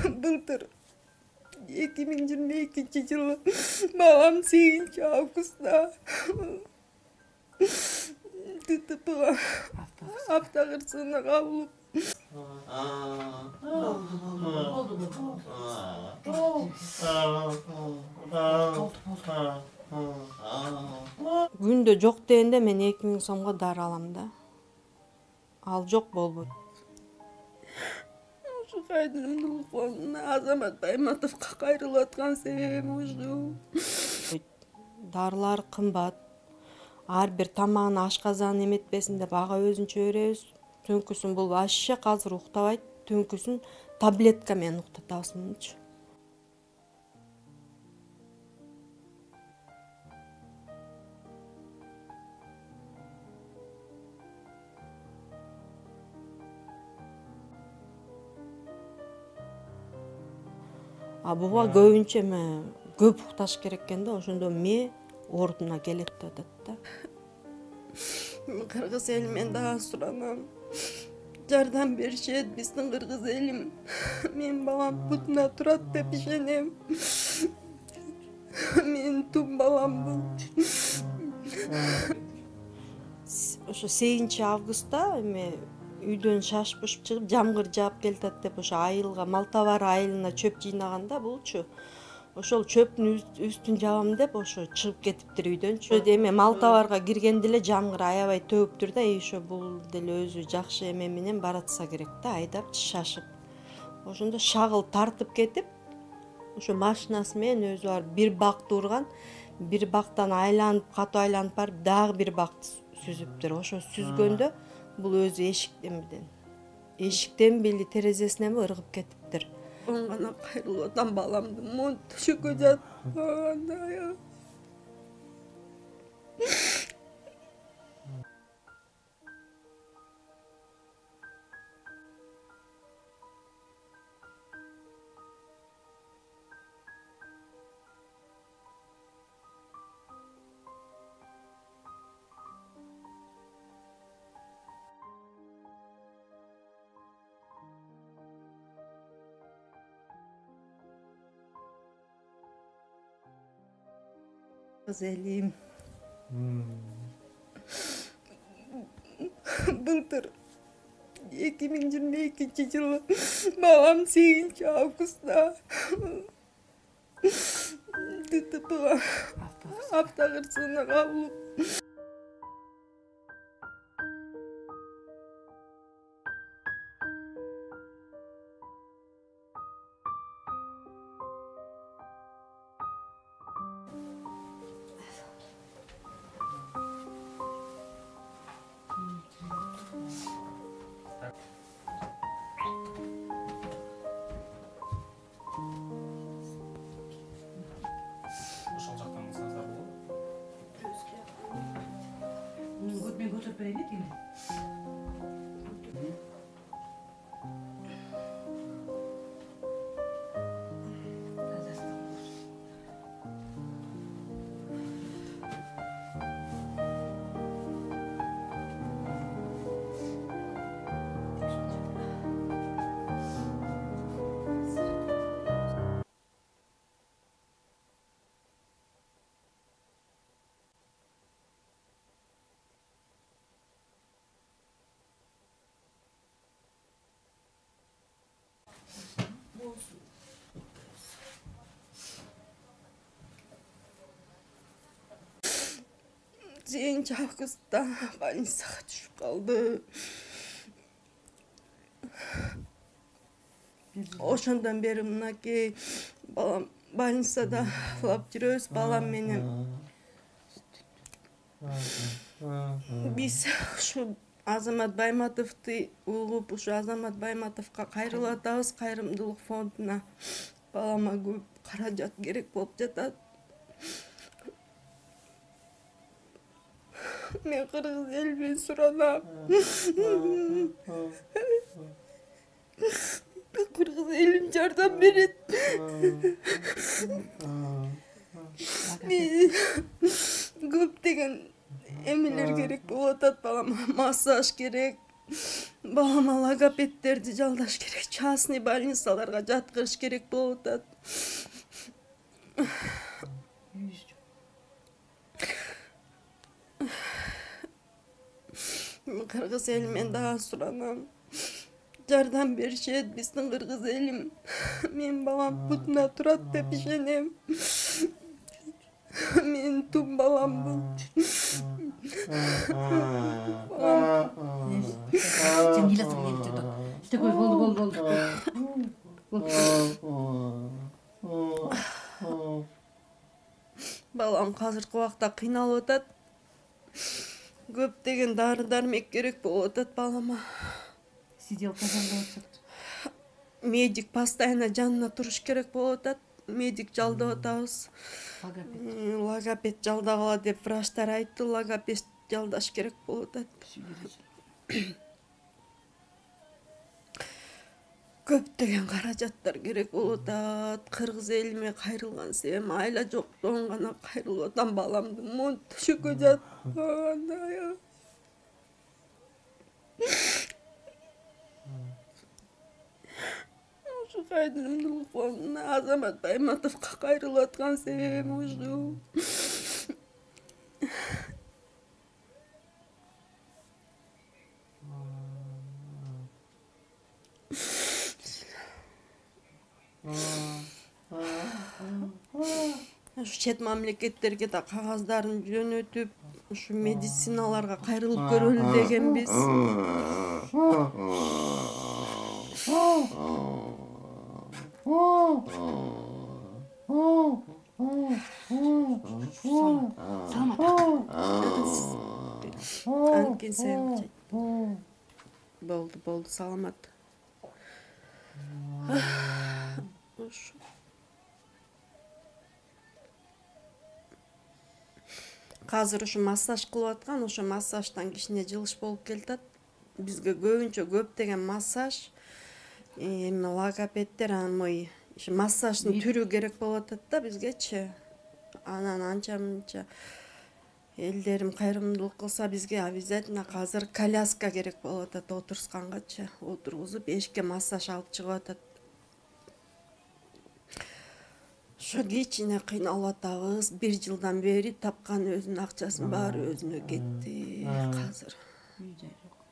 Былтыр 2022-жылы балам 8-августта ДТП'га автокырсыгына кабылып күндө жок дегенде мен 2000 сомго дары алам да. Ал жок болбойт. Ушу кайрымдуулук фондуна Азамат Байматовго кайрылып аткан себебим ушу. Дарылар кымбат. Ар бир тамагын ашказан эметпесин деп ага өзүнчө беребиз. Түнкүсүн бул вообще азыр уктабайт. Түнкүсүн таблетка менен уктатабызчы. Буга көбүнчө көп укташ керек экен да, ошондо ме ордуна келет деп атат да. Кыргыз элимен дагы суранам. Жардам беришет биздин кыргыз элим. Мен балам Путина турат деп ишенем. Менин тум балам бул. Ошо 8-августта үйдөн шашып-пушуп чыгып, жамгыр жаап келатат деп ошо айылга малтабар айылына чөп жыйнаганда булчу ошол чөптүн үстүн жабам деп ошо чыгып кетиптир үйдөнчү. Эме малтабарга киргенде эле жамгыр аябай төгүптүр да, ошо бул деле өзү жакшы эме менен баратса керек да, айдап шашып. Ошондо шагыл тартып кетип, ошо машинасы менен өзү барып бир бакты урган, бир бактан айланып, катуу айланып барып, дагы бир бакты сүзүптүр. Ошо сүзгөндө бул өзү эшиктен бели терезесинен ыргып кетиптир. Гана кайрылып атам баламды монт төшөккө жатканда. Kız eliyim. Былтыр 2022-жылы балам 8-августта ДТП'га автокырсыгына кабылып Сегизинчи августта больницага түшүп калды. Ошондон бери мынакей балам больницада улап жүрөбүз балам менен. Биз ушу Азамат Байматовду угуп, ушу Азамат Байматовго кайрылып атабыз, кайрымдуулук фондуна. Балама көп каражат керек болуп жатат. Мен кыргыз элинен суранам. Кыргыз элим жардам берет. Көптөгөн эмелер керек болуп атат балама. Массаж керек, Балама логопедтерди жалдаш керек, частный больницаларга жаткырыш керек болуп атат. Кыргыз элимен дагы суранам. Жардам беришет биздин кыргыз элим. Менин балам Путина турат деп ишенем. Менин тум балам бул. Sen gilasın gelip çocuk. İşte koy oldu. Балам азыркы убакта кыйналып атат. Көптөгөн дары дармек керек болуп атат балама. Сидел казанда отсат. Медик постоянно жанына туруш керек болуп атат. Медик жалдап атабыз. Логопед жалдагыла деп врачтар айтты. Логопед жалдаш керек болуп атат. Көптөгөн каражаттар керек болуп атат. Кыргыз элиме кайрылган себебим айла жоктон гана кайрылып атам баламды. Монт төшөккө жатканда. Ушу кайдымдуулукуна Азамат Байматовго кайрылып аткан себебим ушу. Ушу чет мамлекеттерге да кагаздарын жөнөтүп, ушу медициналарга кайрылып көрөлү дегенбиз. Анткени сен болду саламат. Ушу азыр ушу массаж кылып аткан, ошо массаждан кичине жылыш болуп келатат. Бизге көбүнчө көптөгөн массаж, эми логопеддер анмой массаждын түрү керек болуп атат да бизгечи. Анан анча мынча элдерим кайрымдуулук кылса бизге обязательно азыр коляска керек болуп атат, отурускангачы отургузуп эшикке массаж алып чыгып атат. Ошо кичине кыйналып атабыз. 1 жылдан бери тапкан өзүнүн акчасын баары өзүнө кетти. Азыр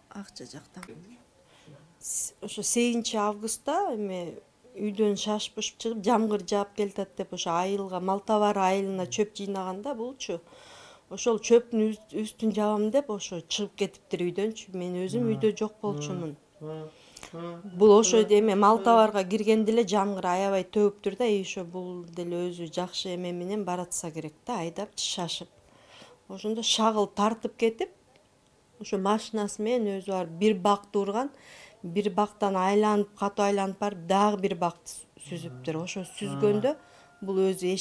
акча жактан. Ошо 8 августта эми үйдөн шашып ушуп чыгып жамгыр жаап келатат деп ошо айылга малтабар айылына чөп жыйнаганда булчу ошол чөптүн үстүн жабам деп ошо чыгып кетиптир үйдөнчү. Мен өзүм үйдө жок болчумун. Бул ошо эме малтабарга киргенде эле жамгыр аябай төгүптүр да, ошо бул деле өзү жакшы эме менен баратса керек да, айдап шашып. Ошондо шагыл тартып кетип, ошо машинасы менен өзү бар бир бакты урган, бир бактан айланып, катуу айланып барып, дагы бир бакты сүзүптүр. Ошо сүзгөндө бул өзү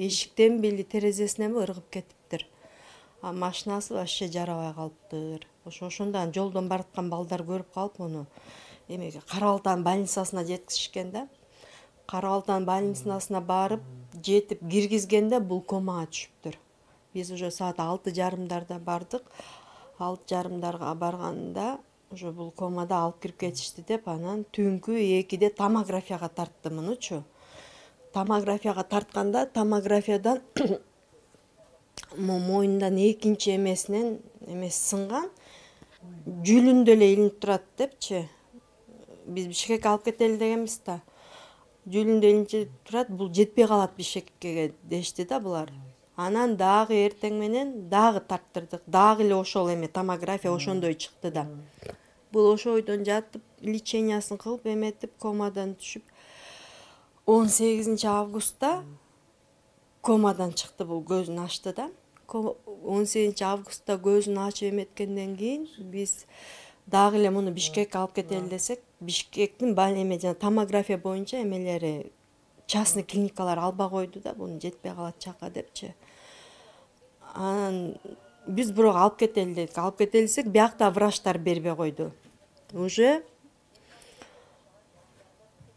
эшиктен бели терезесиненби ыргып кетиптир. А машинасы вообще жарабай калыптыр. Ошондон жолдон бараткан балдар көрүп калып, муну эмеге Кара Балтан больницасына жеткизишкен да. Кара Балтан больницасына барып, жетип киргизгенде бул комага түшүптүр. Биз уже саат 6:30 бардык. 6:30 барганда уже бул комада алып кирип кетишти деп, анан түнкү 2-де томографияга тартты мунучу. Томографияга тартканда томографиядан моюндан экинчи эмесинен сынган, жүлүндө эле илинип турат депчи. Биз Бишкекке алып кетели дегенбиз да. Жүлүндө илинип турат, бул жетпей калат Бишкекке дешти да булар. Анан дагы эртең менен дагы тарттырдык. Дагы эле ошол эме томография ошондой чыкты да. Бул ошо ойдон жатып, лечениясын кылып, эметип, комадан түшүп 18 августта комадан чыкты, бул көзүн ачты да. 18 августта көзүн ачып эметкенден кийин биз дагы эле муну Бишкекке алып кетели десек, Бишкектин эме томография боюнча эмелери частный клиникалар албай койду да, буну жетпей калат чакка депчи. Анан биз бирок алып кетели дедик. Алып кетели десек, биякта врачтар бербей койду. Уже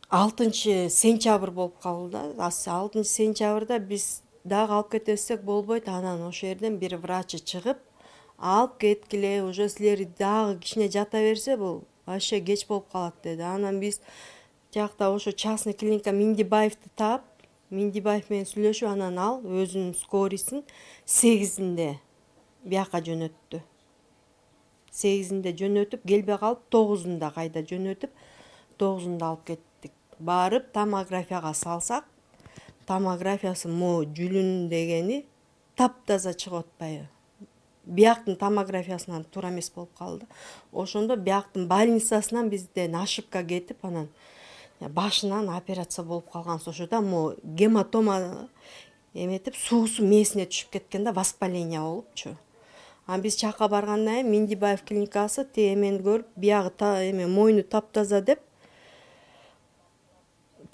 6 сентябрь болуп калды да. 6 сентябрда биз дагы алып кетесек болбойт. Анан ошол жерден бир врачы чыгып, алып кеткиле, уже силер дагы кичине жата берсе бул вообще кеч болуп калат деди. Анан биз жакта ошо частный клиника Миндибаевди таап, Миндибаев менен сүйлөшүп, анан ал өзүнүн скорыйсин 8-inde бияка жөнөттү. 8-inde жөнөтүп, келбей калып 9-unda кайда жөнөтүп, 9-unda алып кеттик. Барып томографияга салсак, томографиясы жүлүн дегени таптаза чыгып атпайбы. Бияктын томографиясынан туура эмес болуп калды. Ошондо бияктын больницасынан бизден ошибка кетип, анан башынан операция болуп калганбыз. Ошодо гематома эметип, суусу мээсине түшүп кеткен да, воспаление болупчу. Анан биз чакка баргандан кийин Миндибаев клиникасы эмени көрүп, биягы мойну таптаза деп,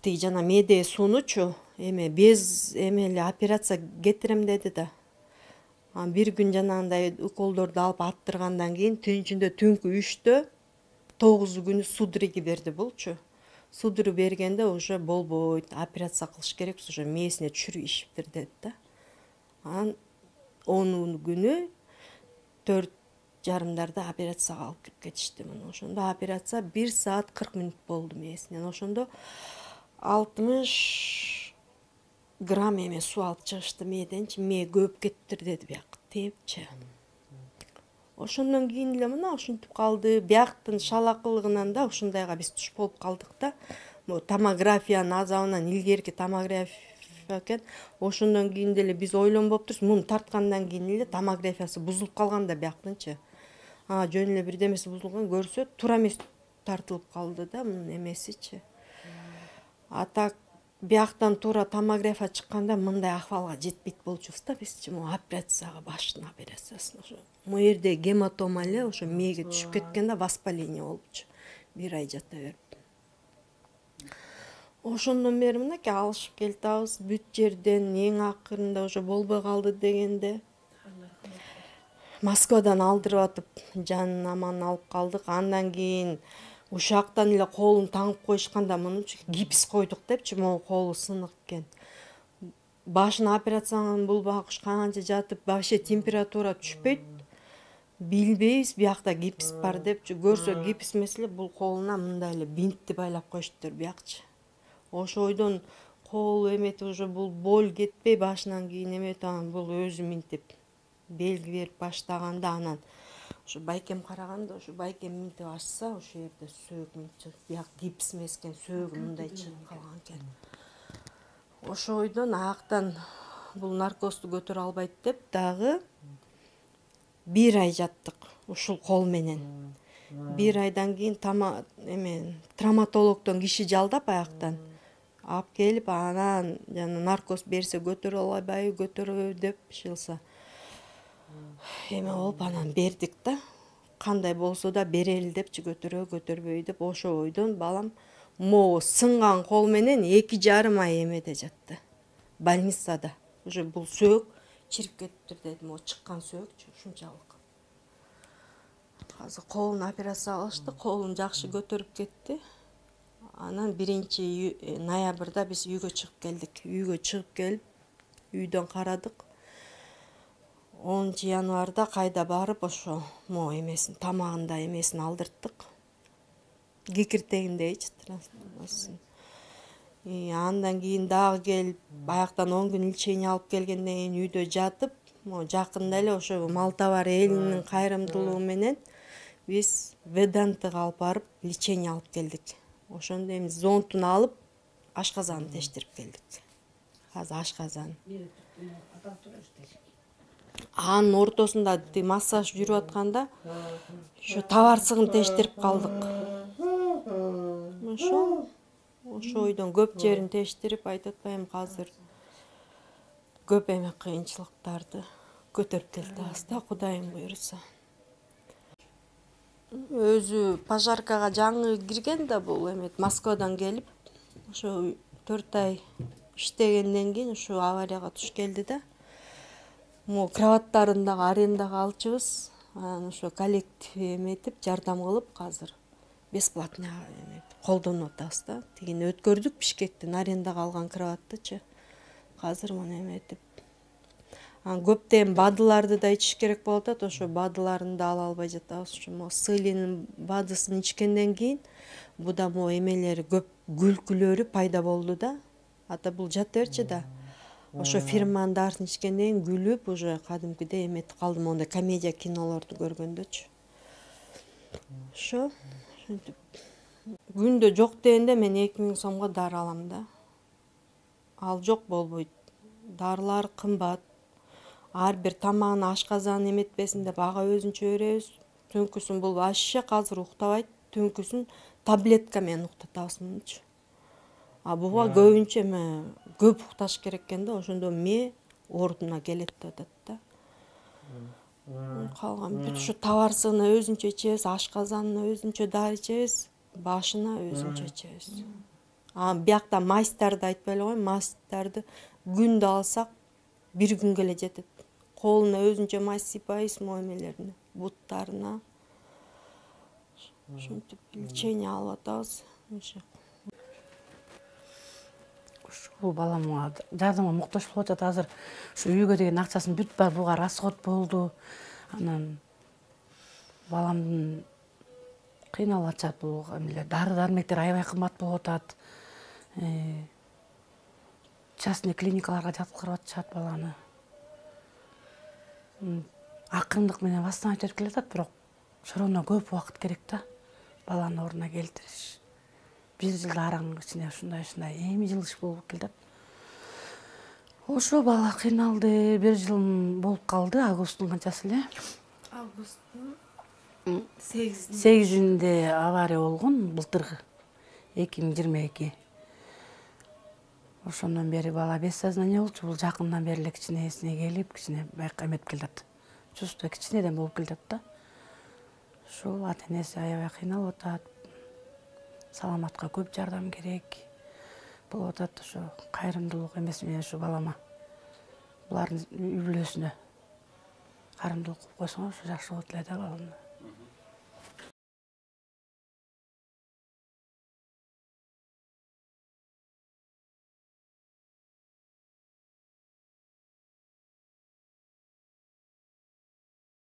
тиги жана мээдеги суунучу без эле операция кетирем деди да. Анан бир күн жанагындай уколдорду алып аттыргандан кийин түнчүндө түнкү 3-тө 9 күнү судороги берди булчу. Судорог бергенде уже болбойт, операция кылыш керек, уже мээсине түшүрүп ишиптир деди да. Анан 10 күнү 4:30 операцияга алып кирип кетишти. Ошондо операция 1 саат 40 мүнөт болду мээсинен. Ошондо 60 грамм суу алып чыгышты мээденчи. Мээ көп кетиптир деди бияк тепчи. Ошондон кийин эле мына ушинтип калды. Бияктын шалакылыгынан да ушундайга биз туш болуп калдык да. Томографиянын азабынан илгерки томография экен. Ошондон кийин деле биз ойлонбоптурбуз. Муну тарткандан кийин эле томографиясы бузулуп калган да бияктынчы. Жөн эле бирдемеси бузулган, көрсө туура эмес тартылып калды да мунун эмесичи. А так бияктан туура томография чыкканда мындай акыбалга жетпейт болчубуз да бизчи. Операцияга баштын операциясын ошо. Жерде гематома эле ошо мээге түшүп кеткен да, воспаление болупчу. 1 ай жата берип. Ошондон бери мынакей алышып келатабыз. Бүт жерден эң акырында уже болбой калды дегенде Москвадан алдырып атып, жанын аман алып калдык. Андан кийин ушактан эле колун таңып коюшканда мунучу гипс койдук депчи, могу колу сынык экен. Башын операциядан булбагыш канча жатып, вообще температура түшпөйт. Билбейбиз, биякта гипс бар депчи. Көрсө гипс эмес эле, бул колуна мындай эле бинтти байлап коюштур биякчы. Ошойдон колу эметип уже бул боль кетпей, башынан кийин эметип, анан бул өзү минтип белги берип баштаганда, анан ошо байкем караганда, ошо байкем минтип ачса, ошол жерде сөөк минтип, бияк гипс эмес экен, сөөгү мындай чыгып калган экен. Ошойдон аяктан бул наркозду көтөрө албайт деп дагы 1 ай жаттык ушул кол менен. 1 айдан кийин травматологдон киши жалдап аяктан алып келип, анан жана наркоз берсе көтөрө албайбы, көтөрөбү деп шылса. Болуп анан бердик да. Кандай болсо да берели депчи, көтөрөбү, көтөрбөйбү деп. Ошойдон балам могу сынган кол менен 2,5 ай эмеде жатты. Больницада. Уже бул сөөк чирип кетиптир деди, могу чыккан сөөкчү ушунчалык. Азыр колун операция кылышты, колун жакшы көтөрүп кетти. Анан 1-ноябрда биз үйгө чыгып келдик. Үйгө чыгып келип, үйдөн карадык. 10-январда кайда барып, ошо эмесин, тамагында эмесин алдырттык. Кекиртегиндейчи трансформациясын. Андан кийин дагы келип, аяктан 10 күн лечение алып келгенден кийин үйдө жатып, жакында эле ошо Малтабар элинин кайрымдуулугу менен биз Ведантыга алып барып лечение алып келдик. Ошондо эми зонтун алып, ашказанын тештирип келдик. Азыр ашказан. Анын ортосунда массаж жүрүп атканда ошо табарсыгын тештирип калдык. Ошойдон көп жерин тештирип, айтып атпайм, азыр көп кыйынчылыктарды көтөрүп келатабыз да, Кудайым буйруса. Өзү пожаркага жаңы кирген да, бул Москвадан келип, ошо 4 ай иштегенден кийин ушу аварияга туш келди да. Кроваттарын дагы арендага алчубуз. Анан ошо коллектив эметип, жардам кылып, азыр бесплатно колдонуп атабыз да. Тигини өткөрдүк Бишкектен арендага алган кроваттычы. Азыр муну эметип. Көптөгөн бадыларды да ичиш керек болуп атат. Ошо бадыларын да ала албай жатабыз. Ошо могу сылинин бадысын ичкенден кийин буда могу эмелери көп күлкүлөрү пайда болду да. Ата бул жата берчи да. Ошо фирманын дарысын ичкенден кийин күлүп уже кадимкидей эметип калдым, мондай комедия кинолорду көргөндөчү. Ошо күндө жок дегенде мен 2000 сомго дары алам да. Ал жок болбойт. Дарылар кымбат. Ар бир тамагын ашказанын эметпесин деп ага өзүнчө беребиз. Түнкүсүн бул вообще азыр уктабайт. Түнкүсүн таблетка менен уктатабыз мынчы. Буга көбүнчө көп укташ керек экен да, ошондо ме ордуна келет деп атат да. Калган бүт ушу табарсыгына өзүнчө ичебиз, ашказанына өзүнчө дары ичебиз, башына өзүнчө ичебиз. Биякта мастарды айтпай эле коеюн, мастарды күндө алсак бир күнгө эле жетет. Колуна өзүнчө мазь сыйпайбыз, моемелерине, буттарына. Ошентип лечение алып атабыз. Бул балам жардамга муктаж болуп атат азыр. Ушу үйгө деген акчасын бүт бар буга расход болду. Анан баламдын кыйналып атышат бул эмелер, дары дармектер аябай кымбат болуп атат. Частный клиникаларга жаткырып атышат баланы. Акырындык менен восстановить этип келатат, бирок все равно көп убакыт керек да баланы ордуна келтириш. Бир жылда араң ичинде ушундай эми жылыш болуп келатат. Ошо бала кыйналды, бир жыл болуп калды, августтун канчасы эле? Августтун 8-inde авария болгон, былтыркы 2022. Ошондон бери бала без сознания болчу. Бул жакындан бери эле кичине эсине келип, кичине байка эметип келатат. Чувство кичинеден болуп келатат да. Ошол ата-энеси аябай кыйналып атат. Саламатка көп жардам керек болуп атат. Ошо кайрымдуулук эмеси менен ушу балама, булардын үй бүлөсүнө кайрымдуулук кылып койсоңор ошо жакшы болот эле да балам.